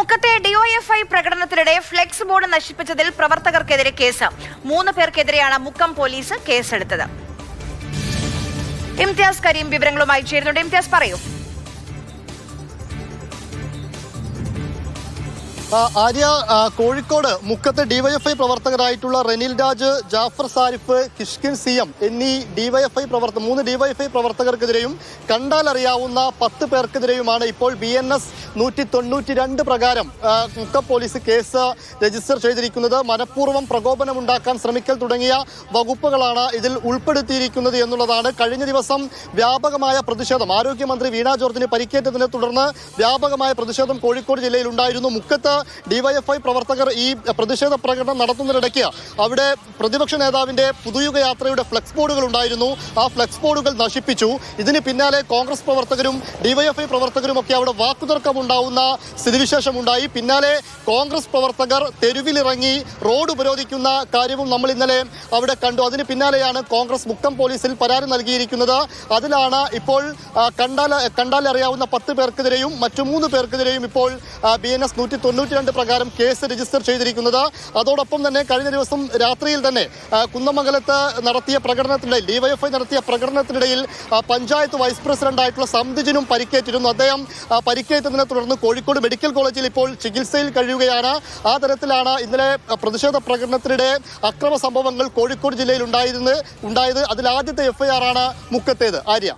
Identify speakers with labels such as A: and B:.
A: മുക്കത്തെ DYFI പ്രകടനത്തിനിടെ flex board നശിപ്പിച്ചതിൽ പ്രവർത്തകർക്കെതിരെ കേസ്. 3 പേർക്കെതിരെയാണ് മുക്കം പോലീസ് കേസെടുത്തത്. ഇംതിയാസ് കരീം വിവരങ്ങളുമായി ചേരുന്നുണ്ട്. ഇംതിയാസ്, പറയൂ.
B: ആര്യ, കോഴിക്കോട് മുക്കത്തെ ഡിവൈഎഫ്ഐ പ്രവർത്തകരായിട്ടുള്ള റെനിൽ രാജ്, ജാഫർ സാരിഫ്, കിഷ്കിൻ സിഎം എന്നീ 3 ഡിവൈഎഫ്ഐ പ്രവർത്തകർക്കെതിരെയും കണ്ടാലറിയാവുന്ന 10 പേർക്കെതിരെയുമാണ് ഇപ്പോൾ BNS 192 പ്രകാരം മുക്കം പോലീസ് കേസ് രജിസ്റ്റർ ചെയ്തിരിക്കുന്നത്. മനഃപൂർവ്വം പ്രകോപനമുണ്ടാക്കാൻ ശ്രമിക്കൽ തുടങ്ങിയ വകുപ്പുകളാണ് ഇതിൽ ഉൾപ്പെടുത്തിയിരിക്കുന്നത് എന്നുള്ളതാണ്. കഴിഞ്ഞ ദിവസം വ്യാപകമായ പ്രതിഷേധം, ആരോഗ്യമന്ത്രി വീണ ജോർജിന് പരിക്കേറ്റതിനെ തുടർന്ന് വ്യാപകമായ പ്രതിഷേധം കോഴിക്കോട് ജില്ലയിൽ ഉണ്ടായിരുന്നു. മുക്കത്ത് ഡിവൈഎഫ്ഐ പ്രവർത്തകർ ഈ പ്രതിഷേധ പ്രകടനം നടത്തുന്നതിനിടയ്ക്ക് അവിടെ പ്രതിപക്ഷ നേതാവിന്റെ പുതുയുഗ യാത്രയുടെ ഫ്ലെക്സ് ബോർഡുകൾ ഉണ്ടായിരുന്നു. ആ ഫ്ലെക്സ് ബോർഡുകൾ നശിപ്പിച്ചു. ഇതിന് പിന്നാലെ കോൺഗ്രസ് പ്രവർത്തകരും ഡിവൈഎഫ്ഐ പ്രവർത്തകരും ഒക്കെ അവിടെ വാക്കുതർക്കമുണ്ടാവുന്ന സ്ഥിതിവിശേഷമുണ്ടായി. പിന്നാലെ കോൺഗ്രസ് പ്രവർത്തകർ തെരുവിലിറങ്ങി റോഡ് ഉപരോധിക്കുന്ന കാര്യവും നമ്മൾ ഇന്നലെ അവിടെ കണ്ടു. അതിന് പിന്നാലെയാണ് കോൺഗ്രസ് മുക്കം പോലീസിൽ പരാതി നൽകിയിരിക്കുന്നത്. അതിലാണ് ഇപ്പോൾ കണ്ടാലറിയാവുന്ന 10 പേർക്കെതിരെയും മറ്റു 3 പേർക്കെതിരെയും ഇപ്പോൾ BNS 192 പ്രകാരം കേസ് രജിസ്റ്റർ ചെയ്തിരിക്കുന്നത്. അതോടൊപ്പം തന്നെ കഴിഞ്ഞ ദിവസം രാത്രിയിൽ തന്നെ കുന്നമംഗലത്ത് നടത്തിയ പ്രകടനത്തിനിടയിൽ, ഡിവൈഎഫ്ഐ നടത്തിയ പ്രകടനത്തിനിടയിൽ പഞ്ചായത്ത് വൈസ് പ്രസിഡന്റായിട്ടുള്ള സംതിജിനും പരിക്കേറ്റിരുന്നു. അദ്ദേഹം പരിക്കേറ്റതിനെ തുടർന്ന് കോഴിക്കോട് മെഡിക്കൽ കോളേജിൽ ഇപ്പോൾ ചികിത്സയിൽ കഴിയുകയാണ്. ആ തരത്തിലാണ് ഇന്നലെ പ്രതിഷേധ പ്രകടനത്തിനിടെ അക്രമ സംഭവങ്ങൾ കോഴിക്കോട് ജില്ലയിൽ ഉണ്ടായത്. അതിൽ ആദ്യത്തെ FIR ആണ് മുക്കത്തേത്. ആര്യ.